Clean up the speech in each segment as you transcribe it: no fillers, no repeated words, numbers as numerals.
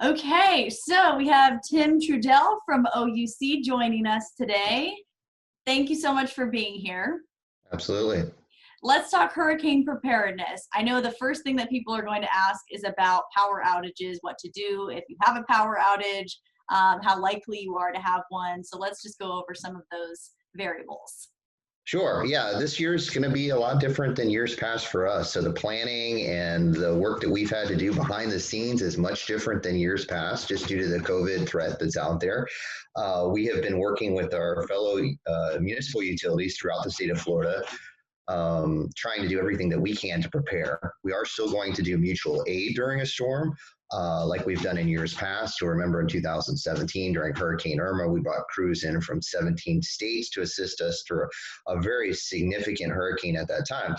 Okay, so we have Tim Trudell from OUC joining us today. Thank you so much for being here. Absolutely. Let's talk hurricane preparedness. I know the first thing that people are going to ask is about power outages, what to do if you have a power outage, how likely you are to have one. So let's just go over some of those variables. Sure. Yeah, this year's going to be a lot different than years past for us. So the planning and the work that we've had to do behind the scenes is much different than years past, just due to the COVID threat that's out there. We have been working with our fellow municipal utilities throughout the state of Florida, trying to do everything that we can to prepare. We are still going to do mutual aid during a storm, like we've done in years past. So remember in 2017 during Hurricane Irma, we brought crews in from 17 states to assist us through a very significant hurricane at that time.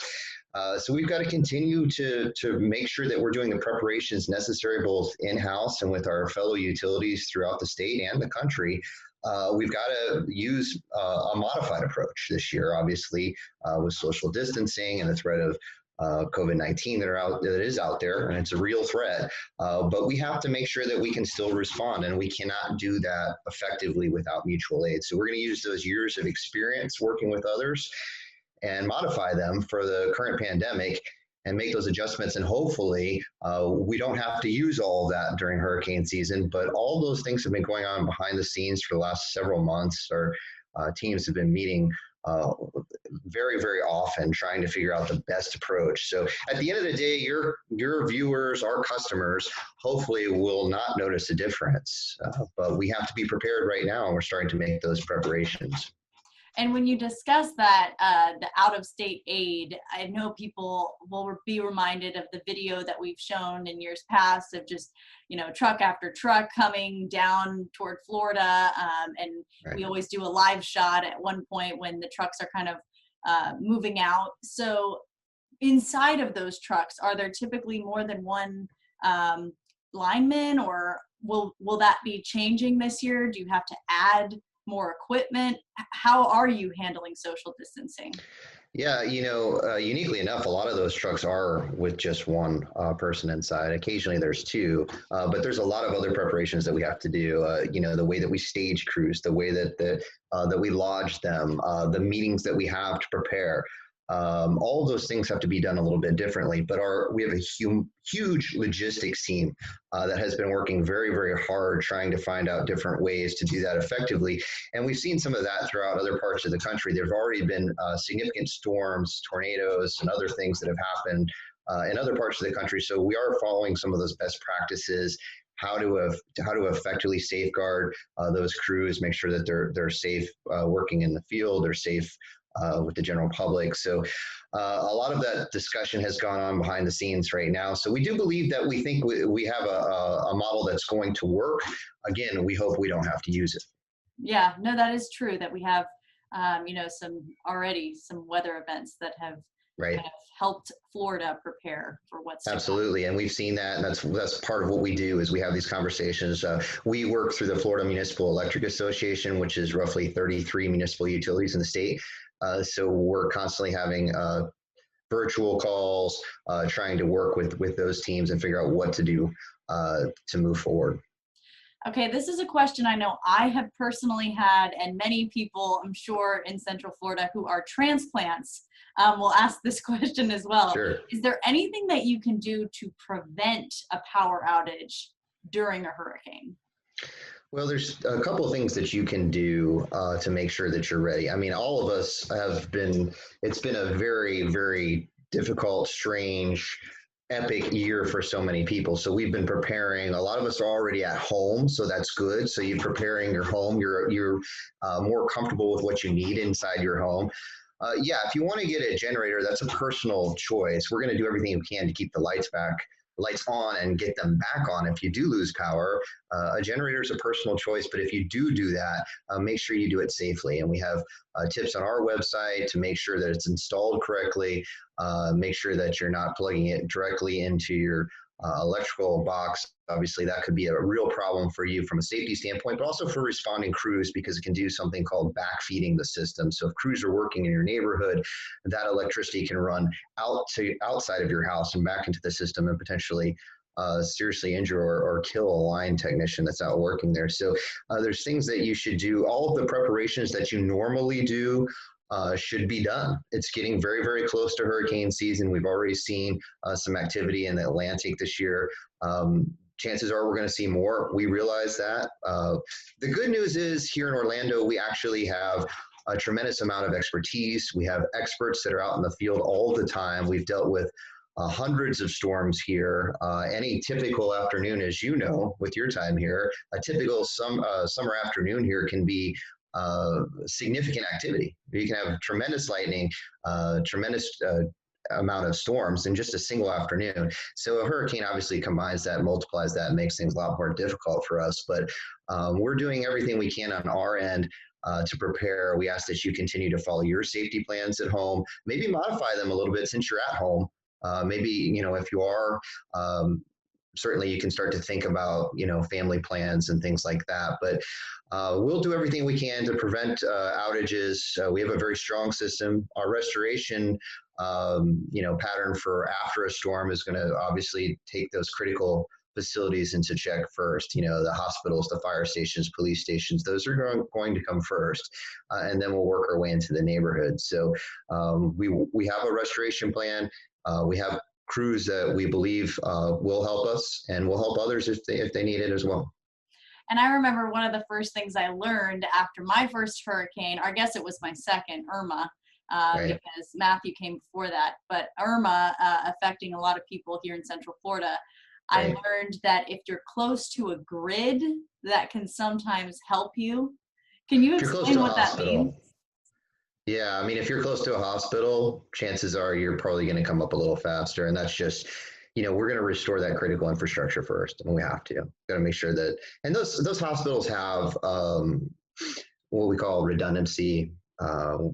So we've got to continue to make sure that we're doing the preparations necessary both in-house and with our fellow utilities throughout the state and the country. We've got to use a modified approach this year, obviously, with social distancing and the threat of COVID-19 that is out there, and it's a real threat. But we have to make sure that we can still respond, and we cannot do that effectively without mutual aid. So we're going to use those years of experience working with others and modify them for the current pandemic and make those adjustments. And hopefully we don't have to use all of that during hurricane season, but all those things have been going on behind the scenes for the last several months. Our teams have been meeting very, very often trying to figure out the best approach. So at the end of the day, your viewers, our customers, hopefully will not notice a difference, but we have to be prepared right now, and we're starting to make those preparations. And when you discuss that, the out-of-state aid, I know people will be reminded of the video that we've shown in years past of just, truck after truck coming down toward Florida. And Right. We always do a live shot at one point when the trucks are kind of moving out. So inside of those trucks, are there typically more than one lineman, or will that be changing this year? Do you have to add more equipment? How are you handling social distancing? Yeah, uniquely enough, a lot of those trucks are with just one person inside. Occasionally there's two, but there's a lot of other preparations that we have to do. The way that we stage crews, the way that we lodge them, the meetings that we have to prepare. All of those things have to be done a little bit differently, but we have a huge logistics team that has been working very, very hard trying to find out different ways to do that effectively. And we've seen some of that throughout other parts of the country. There's already been significant storms, tornadoes, and other things that have happened in other parts of the country. So we are following some of those best practices, how to effectively safeguard those crews, make sure that they're safe working in the field, they're safe with the general public. So a lot of that discussion has gone on behind the scenes right now. So we do believe that we think we have a model that's going to work. Again, we hope we don't have to use it. Yeah, no, that is true that we have, some weather events that have Right. kind of helped Florida prepare for what's to come. Absolutely. And we've seen that, and that's part of what we do is we have these conversations. We work through the Florida Municipal Electric Association, which is roughly 33 municipal utilities in the state. So we're constantly having virtual calls, trying to work with those teams and figure out what to do to move forward. Okay, this is a question I know I have personally had, and many people, I'm sure, in Central Florida who are transplants will ask this question as well. Sure. Is there anything that you can do to prevent a power outage during a hurricane? Well, there's a couple of things that you can do to make sure that you're ready. I mean, all of us it's been a very, very difficult, strange, epic year for so many people. So we've been preparing. A lot of us are already at home, so that's good. So you're preparing your home. You're more comfortable with what you need inside your home. If you want to get a generator, that's a personal choice. We're going to do everything we can to keep the lights on and get them back on if you do lose power. A generator is a personal choice, but if you do that, make sure you do it safely. And we have tips on our website to make sure that it's installed correctly, make sure that you're not plugging it directly into your electrical box. Obviously, that could be a real problem for you from a safety standpoint, but also for responding crews, because it can do something called backfeeding the system. So if crews are working in your neighborhood, that electricity can run outside of your house and back into the system and potentially seriously injure or kill a line technician that's out working there. So there's things that you should do. All of the preparations that you normally do should be done. It's getting very, very close to hurricane season. We've already seen some activity in the Atlantic this year. Chances are we're going to see more. We realize that. The good news is here in Orlando, we actually have a tremendous amount of expertise. We have experts that are out in the field all the time. We've dealt with hundreds of storms here. Any typical afternoon, as you know, with your time here, a typical summer afternoon here can be significant activity. You can have tremendous lightning, tremendous amount of storms in just a single afternoon. So a hurricane obviously combines that, multiplies that, makes things a lot more difficult for us. But we're doing everything we can on our end to prepare. We ask that you continue to follow your safety plans at home, maybe modify them a little bit since you're at home. Maybe, if you are, certainly you can start to think about, family plans and things like that. But we'll do everything we can to prevent outages. We have a very strong system. Our restoration, pattern for after a storm is going to obviously take those critical facilities into check first. The hospitals, the fire stations, police stations, those are going to come first. And then we'll work our way into the neighborhood. So we have a restoration plan. We have crews that we believe will help us and will help others if they need it as well. And I remember one of the first things I learned after my first hurricane, or I guess it was my second, Irma, Right. because Matthew came before that, but Irma affecting a lot of people here in Central Florida. I Right. learned that if you're close to a grid, that can sometimes help you. Can you If you're close to explain a what that means? hospital, yeah, I mean, if you're close to a hospital, chances are you're probably going to come up a little faster. And that's just, we're going to restore that critical infrastructure first, and we have to. Got to make sure that, and those hospitals have what we call redundancy,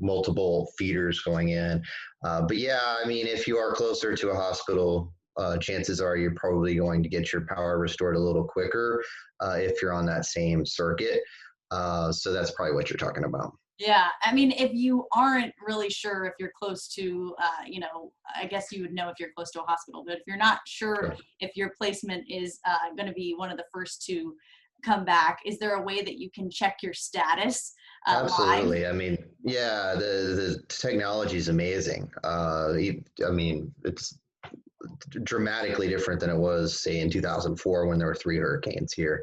multiple feeders going in. But yeah, I mean, if you are closer to a hospital, chances are you're probably going to get your power restored a little quicker if you're on that same circuit. So that's probably what you're talking about. Yeah, I mean, if you aren't really sure if you're close to, I guess you would know if you're close to a hospital, but if you're not sure Sure. if your placement is going to be one of the first to come back, is there a way that you can check your status live? Absolutely. I mean, yeah, the technology is amazing. I mean, it's dramatically different than it was, say, in 2004 when there were 3 hurricanes here.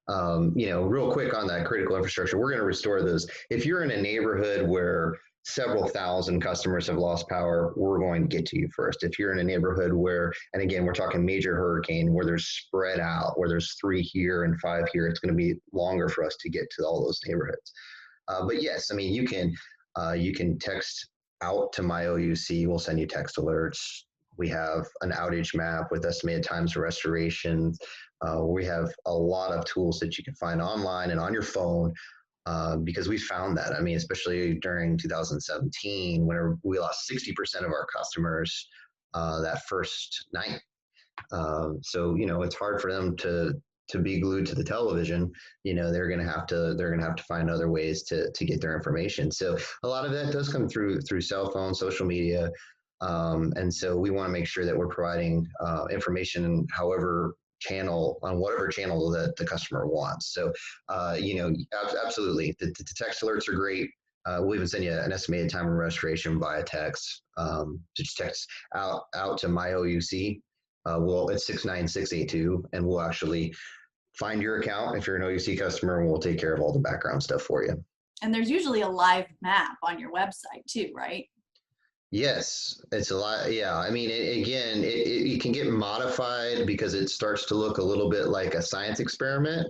Real quick on that critical infrastructure, we're going to restore those. If you're in a neighborhood where several thousand customers have lost power, we're going to get to you first. If you're in a neighborhood where, and again, we're talking major hurricane, where there's spread out, where there's 3 here and 5 here, it's going to be longer for us to get to all those neighborhoods. But yes, I mean, you can text out to my OUC. We'll send you text alerts. We have an outage map with estimated times of restoration. We have a lot of tools that you can find online and on your phone because we found that. I mean, especially during 2017, whenever we lost 60% of our customers that first night. So it's hard for them to be glued to the television. They're going to have to find other ways to get their information. So a lot of that does come through cell phone, social media. And so we want to make sure that we're providing information on whatever channel that the customer wants. So, absolutely. The text alerts are great. We'll even send you an estimated time of restoration via text. Just text out to my OUC. It's 69682, and we'll actually find your account if you're an OUC customer, and we'll take care of all the background stuff for you. And there's usually a live map on your website too, right? Yes, it's a lot. Yeah, I mean, it can get modified because it starts to look a little bit like a science experiment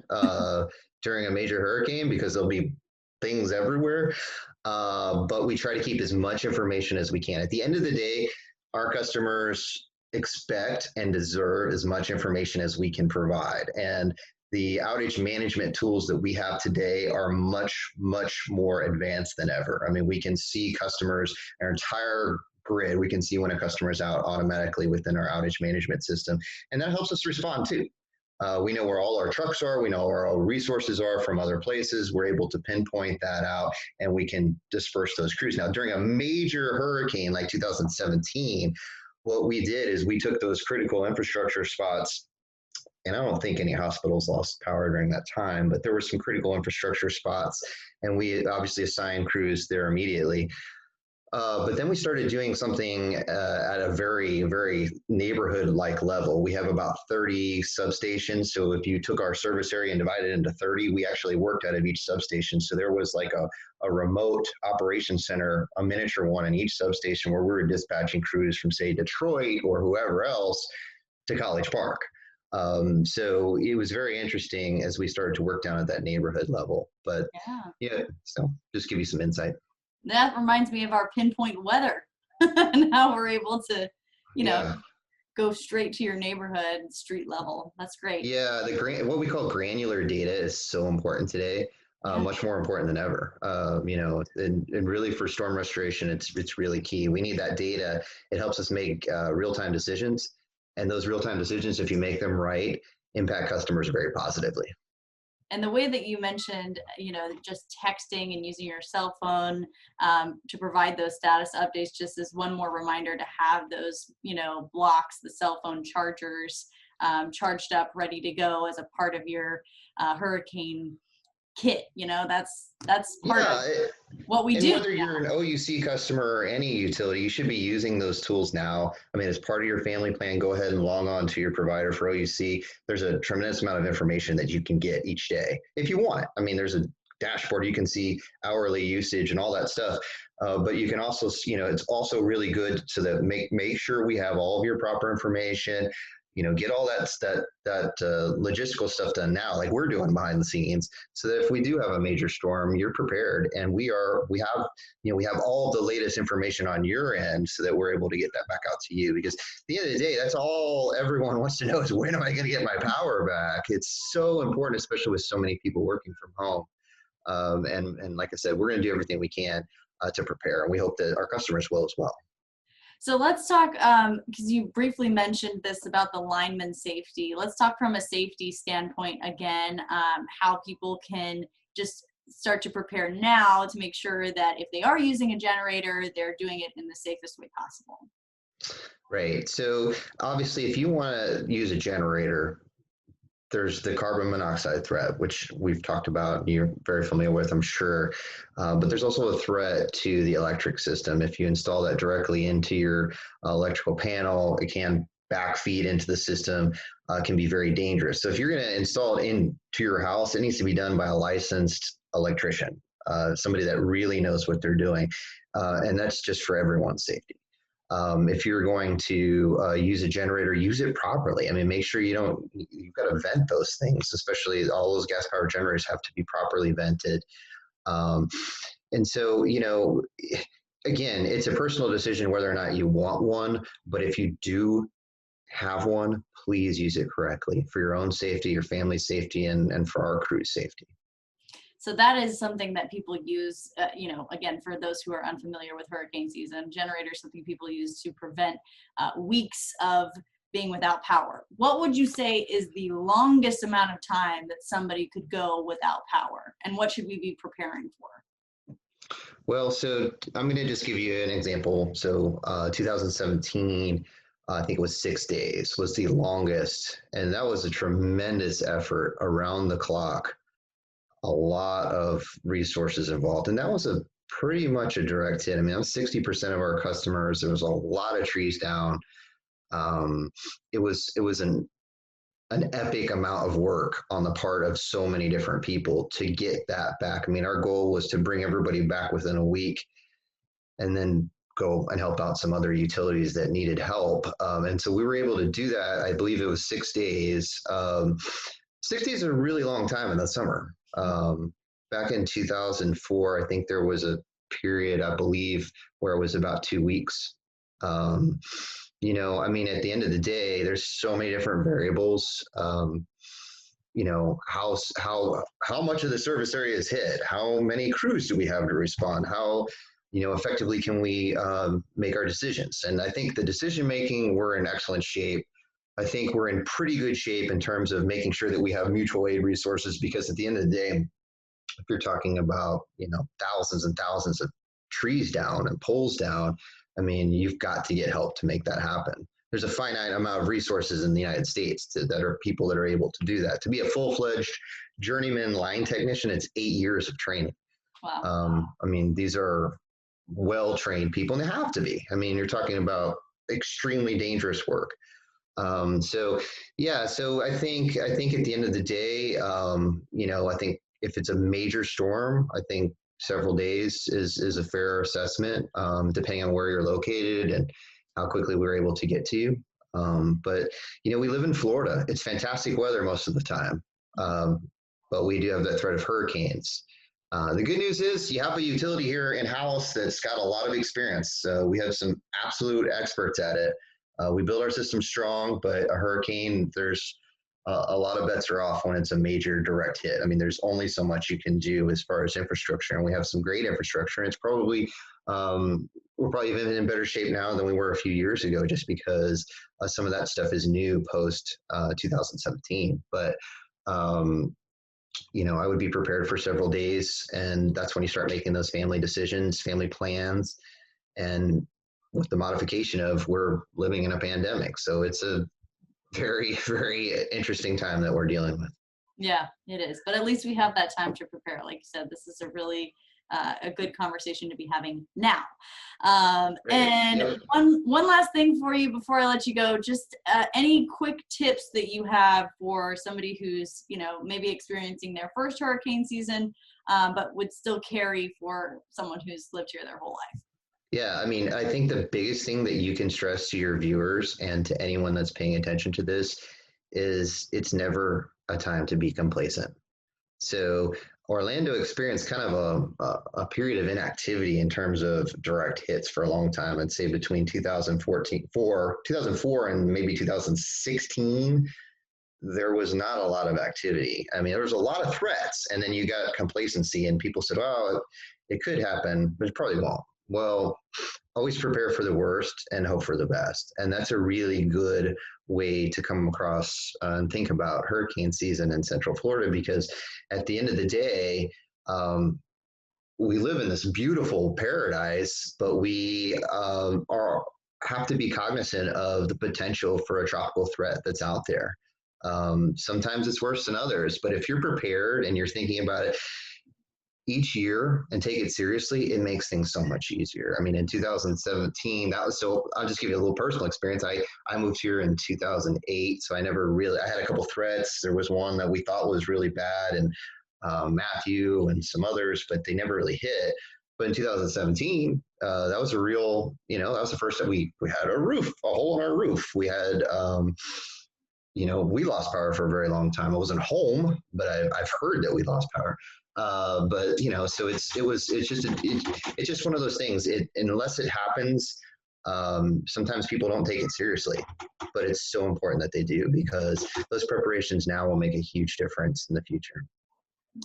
during a major hurricane because there'll be things everywhere. But we try to keep as much information as we can. At the end of the day, our customers expect and deserve as much information as we can provide. And the outage management tools that we have today are much, much more advanced than ever. I mean, we can see customers, our entire grid, we can see when a customer is out automatically within our outage management system. And that helps us respond too. We know where all our trucks are. We know where all resources are from other places. We're able to pinpoint that out and we can disperse those crews. Now, during a major hurricane like 2017, what we did is we took those critical infrastructure spots and I don't think any hospitals lost power during that time, but there were some critical infrastructure spots, and we obviously assigned crews there immediately. But then we started doing something at a very, very neighborhood-like level. We have about 30 substations. So if you took our service area and divided it into 30, we actually worked out of each substation. So there was like a remote operations center, a miniature one in each substation where we were dispatching crews from, say, Detroit or whoever else to College Park. So it was very interesting as we started to work down at that neighborhood level. But yeah, so just give you some insight. That reminds me of our pinpoint weather and how we're able to, go straight to your neighborhood street level. That's great. Yeah, what we call granular data is so important today, much more important than ever. And really for storm restoration, it's really key. We need that data. It helps us make real-time decisions, and those real-time decisions, if you make them right, impact customers very positively. And the way that you mentioned, just texting and using your cell phone to provide those status updates, just as one more reminder to have those, blocks, the cell phone chargers charged up, ready to go as a part of your hurricane kit. That's part of what we do. Whether you're an OUC customer or any utility, you should be using those tools now. I mean, as part of your family plan, go ahead and log on to your provider for OUC. There's a tremendous amount of information that you can get each day if you want. I mean, there's a dashboard, you can see hourly usage and all that stuff. But you can also, it's also really good so that make sure we have all of your proper information. Get all that logistical stuff done now, like we're doing behind the scenes, so that if we do have a major storm, you're prepared, and we have all the latest information on your end, so that we're able to get that back out to you. Because at the end of the day, that's all everyone wants to know is, when am I going to get my power back? It's so important, especially with so many people working from home. And like I said, we're going to do everything we can to prepare, and we hope that our customers will as well. So let's talk, because you briefly mentioned this about the lineman safety. Let's talk from a safety standpoint again, how people can just start to prepare now to make sure that if they are using a generator, they're doing it in the safest way possible. Right. So obviously, if you want to use a generator, there's the carbon monoxide threat, which we've talked about, you're very familiar with, I'm sure. But there's also a threat to the electric system. If you install that directly into your electrical panel, it can backfeed into the system, can be very dangerous. So if you're going to install it into your house, it needs to be done by a licensed electrician, somebody that really knows what they're doing. And that's just for everyone's safety. If you're going to use a generator, use it properly. I mean, make sure you've got to vent those things, especially all those gas powered generators have to be properly vented. And so, again, it's a personal decision whether or not you want one, but if you do have one, please use it correctly for your own safety, your family's safety, and for our crew's safety. So that is something that people use, again, for those who are unfamiliar with hurricane season, generators, something people use to prevent weeks of being without power. What would you say is the longest amount of time that somebody could go without power? And what should we be preparing for? Well, so I'm going to just give you an example. So 2017, I think it was 6 days was the longest. And that was a tremendous effort around the clock. A lot of resources involved, and that was pretty much a direct hit. I mean, 60% of our customers, there was a lot of trees down. It was an epic amount of work on the part of so many different people to get that back. I mean, our goal was to bring everybody back within a week, and then go and help out some other utilities that needed help. And so we were able to do that. I believe it was 6 days. 6 days is a really long time in the summer. Back in 2004, I think there was a period, I believe, where it was about 2 weeks. I mean, at the end of the day, there's so many different variables. How much of the service area is hit? How many crews do we have to respond? How, effectively can we make our decisions? And I think the decision making, we're in excellent shape. I think we're in pretty good shape in terms of making sure that we have mutual aid resources, because at the end of the day, if you're talking about, thousands and thousands of trees down and poles down, I mean, you've got to get help to make that happen. there's a finite amount of resources in the United States that are people that are able to do that. To be a full-fledged journeyman line technician, it's 8 years of training. Wow. I mean, these are well-trained people, and they have to be. I mean, you're talking about extremely dangerous work. So yeah, so I think at the end of the day, I think if it's a major storm, I think several days is a fair assessment, depending on where you're located and how quickly we're able to get to you. But we live in Florida. It's fantastic weather most of the time, but we do have that threat of hurricanes. The good news is you have a utility here in-house that's got a lot of experience. We have some absolute experts at it. We build our system strong, but a hurricane, there's a lot of bets are off when it's a major direct hit. I mean, there's only so much you can do as far as infrastructure, and we have some great infrastructure. And it's probably, we're probably even in better shape now than we were a few years ago, just because some of that stuff is new post 2017. But I would be prepared for several days, and that's when you start making those family decisions, family plans, and with the modification of we're living in a pandemic. So it's a very, very interesting time that we're dealing with. Yeah, it is. But at least we have that time to prepare. Like you said, this is a really a good conversation to be having now. And Yep. one last thing for you before I let you go, just any quick tips that you have for somebody who's, maybe experiencing their first hurricane season, but would still carry for someone who's lived here their whole life. Yeah, I mean, I think the biggest thing that you can stress to your viewers and to anyone that's paying attention to this is it's never a time to be complacent. So Orlando experienced kind of a period of inactivity in terms of direct hits for a long time. I'd say between 2004 and maybe 2016, there was not a lot of activity. I mean, there was a lot of threats, and then you got complacency, and people said, "Oh, it could happen, but it probably won't." Well, always prepare for the worst and hope for the best. And that's a really good way to come across and think about hurricane season in Central Florida, because at the end of the day, we live in this beautiful paradise, but we have to be cognizant of the potential for a tropical threat that's out there. Sometimes it's worse than others, but if you're prepared and you're thinking about it each year and take it seriously, it makes things so much easier. I mean, in 2017, I'll just give you a little personal experience. I moved here in 2008, so I had a couple threats. There was one that we thought was really bad, and Matthew and some others, but they never really hit. But in 2017, that was a real, that was the first time we had a hole in our roof. We had, we lost power for a very long time. I wasn't home, but I've heard that we lost power. But so it's just one of those things. Unless it happens, sometimes people don't take it seriously, but it's so important that they do, because those preparations now will make a huge difference in the future.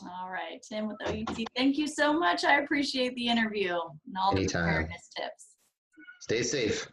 All right, Tim with OUT, thank you so much. I appreciate the interview and all the Anytime. preparedness tips. Stay safe.